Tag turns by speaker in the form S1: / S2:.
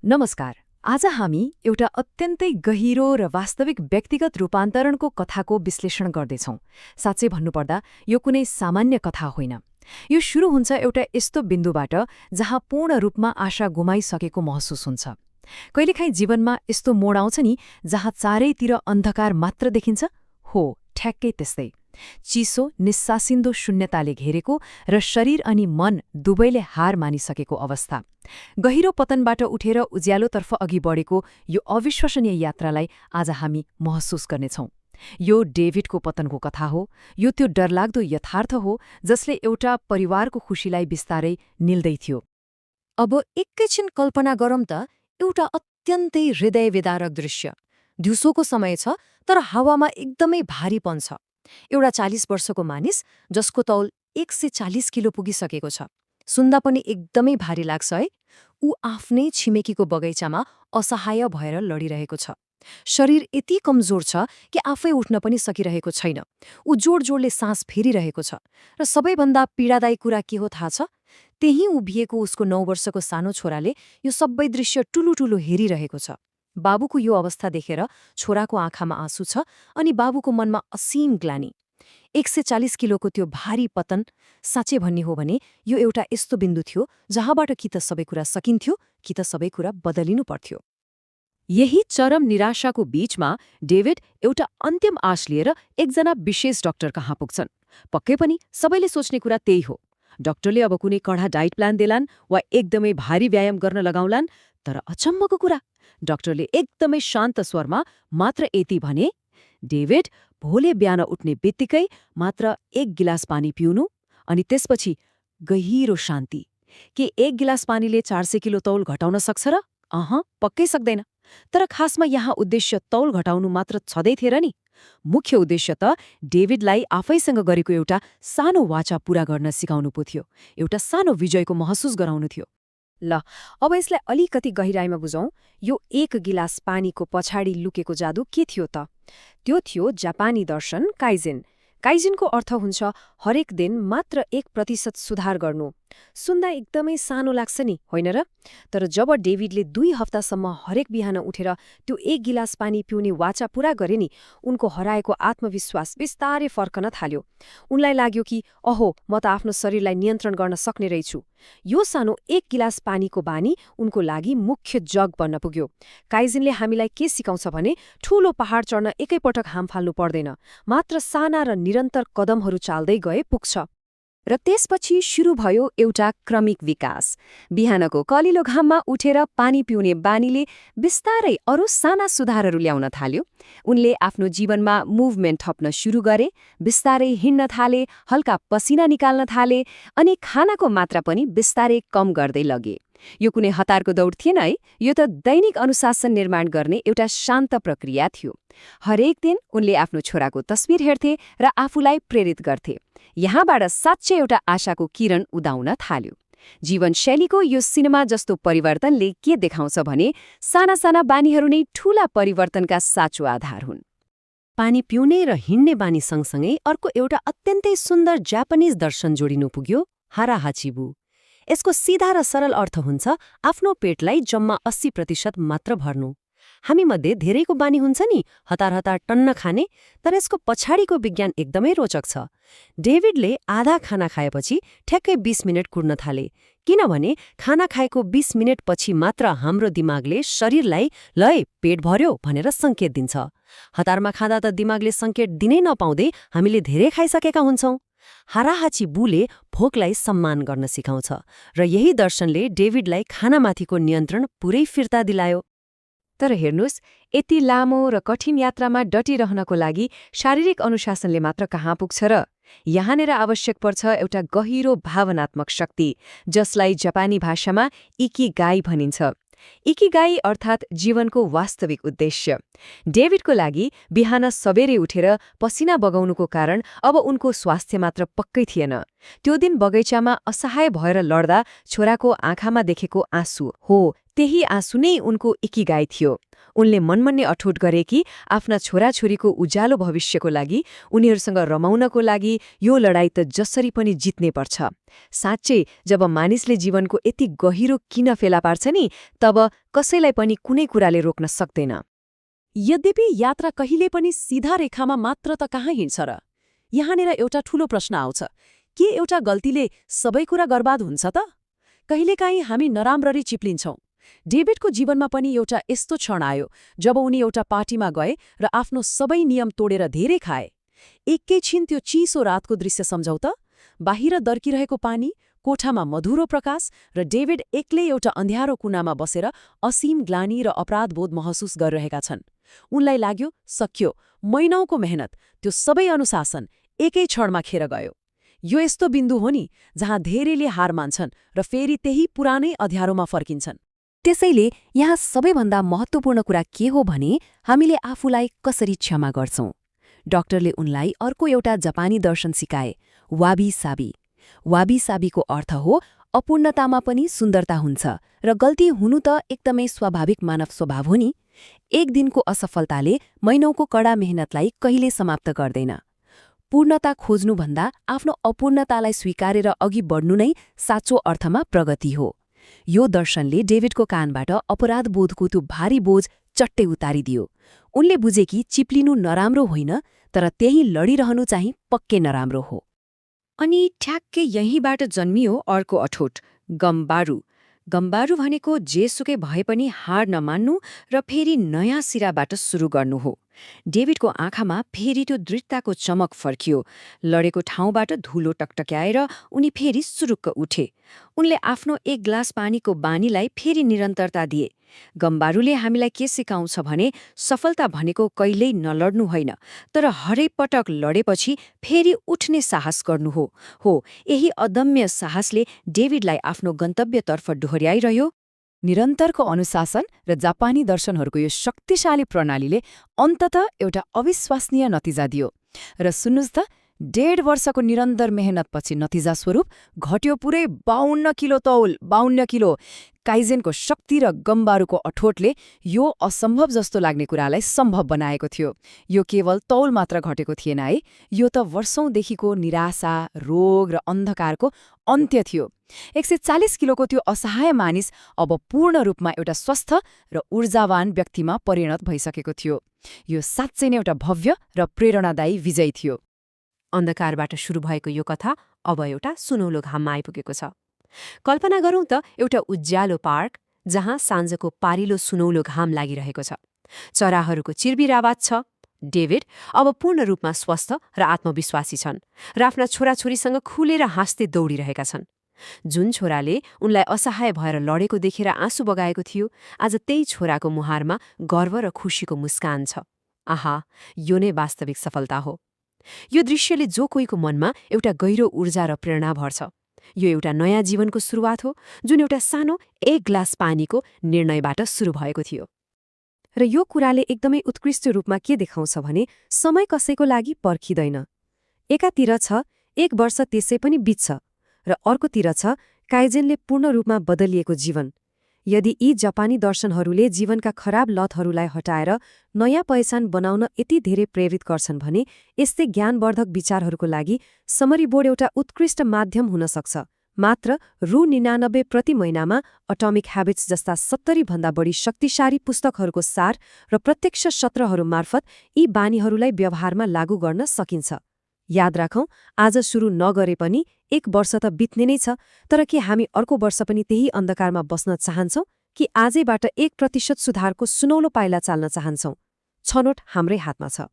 S1: नमस्कार। आज हामी एउटा अत्यन्तै गहिरो र वास्तविक व्यक्तिगत रूपान्तरणको कथाको विश्लेषण गर्दैछौं। साँच्चै भन्नुपर्दा यो कुनै सामान्य कथा होइन। यो सुरु हुन्छ एउटा यस्तो बिन्दुबाट जहाँ पूर्ण रूपमा आशा गुमाइसकेको महसुस हुन्छ। कहिलेकाहीँ जीवनमा यस्तो मोड आउँछ नि जहाँ चारैतिर अन्धकार मात्र देखिन्छ। हो, ठ्याक्कै त्यस्तै। चिसो निस्सासिन्दो शून्यताले घेरेको र शरीर अनि मन दुवैले हार मानिसकेको अवस्था। गहिरो पतनबाट उठेर उज्यालोतर्फ अघि बढेको यो अविश्वसनीय यात्रालाई आज हामी महसुस गर्नेछौं। यो डेभिडको पतनको कथा हो। यो त्यो डरलाग्दो यथार्थ हो जसले एउटा परिवारको खुशीलाई बिस्तारै निल्दै थियो।
S2: अब एकैछिन कल्पना गरौँ त एउटा अत्यन्तै हृदयविदारक दृश्य। दिउँसोको समय छ, तर हावामा एकदमै भारीपन छ। एउटा 40 वर्षको मानिस जसको तौल 140 किलो पुगिसकेको छ। सुन्दा पनि एकदमै भारी लाग्छ है। ऊ आफ्नै छिमेकीको बगैँचामा असहाय भएर लडिरहेको छ। शरीर यति कमजोर छ कि आफै उठ्न पनि सकिरहेको छैन। ऊ जोड-जोडले सास फेरिरहेको छ। र सबैभन्दा पीडादायी कुरा के हो थाहा छ? त्यही उभिएको उसको 9 वर्षको सानो छोराले यो सबै दृश्य टुलुटुलु हेरिरहेको छ। बाबुको यो अवस्था देखेर छोराको आँखामा आँसु छ अनि बाबुको मनमा असीम ग्लानि। 140 किलोको त्यो भारी पतन, साँच्चै भन्ने हो भने यो एउटा यस्तो बिन्दु थियो जहाँबाट कि त सबै कुरा सकिन्थ्यो कि त सबै कुरा बदलिनु पर्थ्यो।
S1: यही चरम निराशाको बीचमा डेभिड एउटा अन्तिम आश लिएर एकजना विशेष डाक्टर कहाँ पुग्छन्। पक्कै पनि सबैले सोच्ने कुरा त्यही हो। डाक्टरले अब कुनै कडा डाइट प्लान देलान् वा एकदमै भारी व्यायाम गर्न लगाउलान्। तर अचम्मको कुरा, डाक्टरले एकदमै शान्त स्वरमा मात्र यति भने, डेभिड, भोलि बिहान उठ्ने बित्तिकै मात्र 1 गिलास पानी पिउनु अनि त्यसपछि गहिरो शान्ति। के 1 गिलास पानीले 400 किलो तौल घटाउन सक्छ र? पक्कै सक्दैन। तर खासमा यहाँ उद्देश्य तौल घटाउनु मात्र छँदै थिएन नि। मुख्य उद्देश्य त डेभिडलाई आफैसँग गरेको एउटा सानो वाचा पूरा गर्न सिकाउनु पो थियो। एउटा सानो विजयको महसुस गराउनु थियो। ल, अब यसलाई अलिकति गहिराइमा बुझौं। यो 1 गिलास पानीको पछाडि लुकेको जादु के थियो त? त्यो थियो जापानी दर्शन काइजेन। काइजेनको अर्थ हुन्छ हरेक दिन मात्र 1% सुधार गर्नु। सुन्दा एकदमै सानो लाग्छ नि, होइन र? तर जब डेभिडले 2 हप्तासम्म हरेक बिहान उठेर त्यो 1 गिलास पानी पिउने वाचा पूरा गरे नि, उनको हराएको आत्मविश्वास बिस्तारै फर्कन थाल्यो। उनलाई लाग्यो कि अहो, म त आफ्नो शरीरलाई नियन्त्रण गर्न सक्ने रहेछु। यो सानो 1 गिलास पानीको बानी उनको लागि मुख्य जग बन्न पुग्यो। काइजेनले हामीलाई के सिकाउँछ भने ठूलो पहाड चढ्न एकैपटक हाम फाल्नु पर्दैन। मात्र साना र निरन्तर कदमहरू चाल्दै गए पुग्छ।
S2: र त्यसपछि सुरु भयो एउटा क्रमिक विकास। बिहानको कलिलो घाममा उठेर पानी पिउने बानीले बिस्तारै अरू साना सुधारहरू ल्याउन थाल्यो। उनले आफ्नो जीवनमा मुभमेन्ट थप्न सुरु गरे, बिस्तारै हिँड्न थाले, हल्का पसिना निकाल्न थाले अनि खानाको मात्रा पनि बिस्तारै कम गर्दै लगे। यो कुनै हतारको दौड थिएन है। यो त दैनिक अनुशासन निर्माण गर्ने एउटा शान्त प्रक्रिया थियो। हरेक दिन उनले आफ्नो छोराको तस्बिर हेर्थे र आफूलाई प्रेरित गर्थे। यहाँबाट साँच्चै एउटा आशाको किरण उदाउन थाल्यो। जीवनशैलीको यो सिनेमा जस्तो परिवर्तनले के देखाउँछ भने साना साना बानीहरू नै ठूला परिवर्तनका साँचो आधार हुन्। पानी पिउने र हिँड्ने बानी सँगसँगै अर्को एउटा अत्यन्तै सुन्दर जापानिज दर्शन जोडिनु पुग्यो, हारा हाचिबु। यसको सिधा र सरल अर्थ हुन्छ आफ्नो पेटलाई जम्मा 80% मात्र भर्नु। हामीमध्ये धेरैको बानी हुन्छ नि हतार हतार टन्न खाने, तर यसको पछाडिको विज्ञान एकदमै रोचक छ। डेभिडले आधा खाना खाएपछि ठ्याक्कै 20 मिनट कुर्न थाले, किनभने खाना खाएको 20 मिनटपछि मात्र हाम्रो दिमागले शरीरलाई लय पेट भर्यो भनेर सङ्केत दिन्छ। हतारमा खाँदा त दिमागले सङ्केत दिनै नपाउँदै हामीले धेरै खाइसकेका हुन्छौं। हाराहाची बुले भोकलाई सम्मान गर्न सिकाउँछ र यही दर्शनले डेभिडलाई खानामाथिको नियन्त्रण पुरै फिर्ता दिलायो।
S1: तर हेर्नुस्, यति लामो र कठिन यात्रामा डटिरहनको लागि शारीरिक अनुशासनले मात्र कहाँ पुग्छ र? यहाँनिर आवश्यक पर्छ एउटा गहिरो भावनात्मक शक्ति, जसलाई जापानी भाषामा इकिगाई भनिन्छ। इकिगाई अर्थात् जीवनको वास्तविक उद्देश्य। डेभिडको लागि बिहान सबेरै उठेर पसिना बगाउनुको कारण अब उनको स्वास्थ्य मात्र पक्कै थिएन। त्यो दिन बगैँचामा असहाय भएर लड्दा छोराको आँखामा देखेको आँसु, हो
S2: त्यही आँसु नै उनको इकिगाई थियो। उनले मनमा नै अठोट गरे कि आफ्ना छोराछोरीको उज्यालो भविष्यको लागि, उनीहरूसँग रमाउनको लागि यो लडाईँ त जसरी पनि जित्नै पर्छ। साँच्चै जब मानिसले जीवनको यति गहिरो किन फेला पार्छ नि, तब कसैलाई पनि कुनै कुराले रोक्न सक्दैन।
S3: यद्यपि यात्रा कहिले पनि सिधा रेखामा मात्र त कहाँ हिँड्छ र? यहाँनिर एउटा ठूलो प्रश्न आउँछ, के एउटा गल्तीले सबै कुरा बर्बाद हुन्छ त? कहिलेकाहीँ हामी नराम्ररी चिप्लिन्छौं। डेभिडको जीवनमा पनि एउटा यस्तो क्षण आयो जब उनी एउटा पार्टीमा गए र आफ्नो सबै नियम तोडेर धेरै खाए। एकैछिन त्यो चिसो रातको दृश्य सम्झौ त, बाहिर दर्किरहेको पानी, कोठामा मधुरो प्रकाश र डेभिड एक्लै एउटा अँध्यारो कुनामा बसेर असीम ग्लानि र अपराधबोध महसुस गरिरहेका छन्। उनलाई लाग्यो सकियो, महिनौको मेहनत, त्यो सबै अनुशासन एकै क्षणमा खेर गयो। यो यस्तो बिन्दु हो नि जहाँ धेरैले हार मान्छन् र फेरि त्यही पुरानै अँध्यारोमा फर्किन्छन्।
S2: त्यसैले यहाँ सबैभन्दा महत्त्वपूर्ण कुरा के हो भने हामीले आफूलाई कसरी क्षमा गर्छौं। डाक्टरले उनलाई अर्को एउटा जापानी दर्शन सिकाए, वाबी साबी। वाबी साबीको अर्थ हो अपूर्णतामा पनि सुन्दरता हुन्छ र गल्ती हुनु त एकदमै स्वाभाविक मानव स्वभाव हो नि। एक दिनको असफलताले महिनौको कडा मेहनतलाई कहिले समाप्त गर्दैन। पूर्णता खोज्नुभन्दा आफ्नो अपूर्णतालाई स्वीकारेर अघि बढ्नु नै साँचो अर्थमा प्रगति हो। यो दर्शनले डेभिडको कानबाट अपराधबोधको त्यो भारी बोझ चट्टै उतारिदियो। उनले बुझे कि चिप्लिनु नराम्रो होइन, तर त्यही लडिरहनु चाहिँ पक्कै नराम्रो हो।
S1: अनि ठ्याक्कै यहीँबाट जन्मियो अर्को अठोट, गम्बारू। गम्बारू भनेको जेसुकै भए पनि हार नमान्नु र फेरि नयाँ सिराबाट सुरु गर्नु हो। डेभिडको आँखामा फेरि त्यो दृढताको चमक फर्कियो। लडेको ठाउँबाट धुलो टकटक्याएर उनी फेरि सुरुक्क उठे। उनले आफ्नो एक ग्लास पानीको बानीलाई फेरि निरन्तरता दिए। गम्बारूले हामीलाई के सिकाउँछ भने सफलता भनेको कहिल्यै नलड्नु होइन, तर हरेक पटक लडेपछि फेरि उठ्ने साहस गर्नु हो। यही अदम्य साहसले डेभिडलाई आफ्नो गन्तव्यतर्फ डोहोर्याइरह्यो।
S3: निरन्तरको अनुशासन र जापानी दर्शनहरूको यो शक्तिशाली प्रणालीले अन्ततः एउटा अविश्वसनीय नतिजा दियो। र सुन्नुस् त, 1.5 वर्षको निरन्तर मेहनतपछि नतिजा स्वरूप घट्यो पुरै 52 किलो तौल। 52 किलो! काइजेनको शक्ति र गम्बारूको अठोटले यो असम्भव जस्तो लाग्ने कुरालाई सम्भव बनाएको थियो। यो केवल तौल मात्र घटेको थिएन है, यो त वर्षौंदेखिको निराशा, रोग र अन्धकारको अन्त्य थियो। 140 किलोको त्यो असहाय मानिस अब पूर्ण रूपमा एउटा स्वस्थ र ऊर्जावान व्यक्तिमा परिणत भइसकेको थियो। यो साँच्चै नै एउटा भव्य र प्रेरणादायी विजय थियो।
S2: अन्धकारबाट सुरु भएको यो कथा अब एउटा सुनौलो घाममा आइपुगेको छ। कल्पना गरौँ त, एउटा उज्यालो पार्क जहाँ साँझको पारिलो सुनौलो घाम लागिरहेको छ। चराहरूको चिरबिर आवाज छ। डेभिड अब पूर्ण रूपमा स्वस्थ र आत्मविश्वासी छन् र आफ्ना छोराछोरीसँग खुलेर हाँस्दै दौडिरहेका छन्। जुन छोराले उनलाई असहाय भएर लडेको देखेर आँसु बगाएको थियो, आज त्यही छोराको मुहारमा गर्व र खुसीको मुस्कान छ। आहा, यो नै वास्तविक सफलता हो। यो दृश्यले जो कोहीको मनमा एउटा गहिरो ऊर्जा र प्रेरणा भर्छ। यो एउटा नयाँ जीवनको सुरुवात हो, जुन एउटा सानो एक ग्लास पानीको निर्णयबाट सुरु भएको थियो। र यो कुराले एकदमै उत्कृष्ट रूपमा के देखाउँछ भने समय कसैको लागि पर्खिँदैन। एकातिर छ 1 वर्ष त्यसै पनि बित्छ, र अर्कोतिर छ काइजेनले पूर्ण रूपमा बदलिएको जीवन। यदि यी जापानी दर्शनहरूले जीवनका खराब लतहरूलाई हटाएर नयाँ पहिचान बनाउन यति धेरै प्रेरित गर्छन् भने यस्तै ज्ञानवर्धक विचारहरूको लागि समरी बोर्ड एउटा उत्कृष्ट माध्यम हुन सक्छ। मात्र रु99 प्रति महिनामा अटोमिक ह्याबिट्स जस्ता 70 भन्दा बढी शक्तिशाली पुस्तकहरूको सार र प्रत्यक्ष सत्रहरू मार्फत यी बानीहरूलाई व्यवहारमा लागू गर्न सकिन्छ। याद राखौं, आज सुरु नगरे पनि 1 वर्ष त बित्ने नै छ, तर के हामी अर्को वर्ष पनि त्यही अन्धकारमा बस्न चाहन्छौं कि आजैबाट 1% सुधारको सुनौलो पाइला चाल्न चाहन्छौं? छनौट हाम्रै हातमा छ।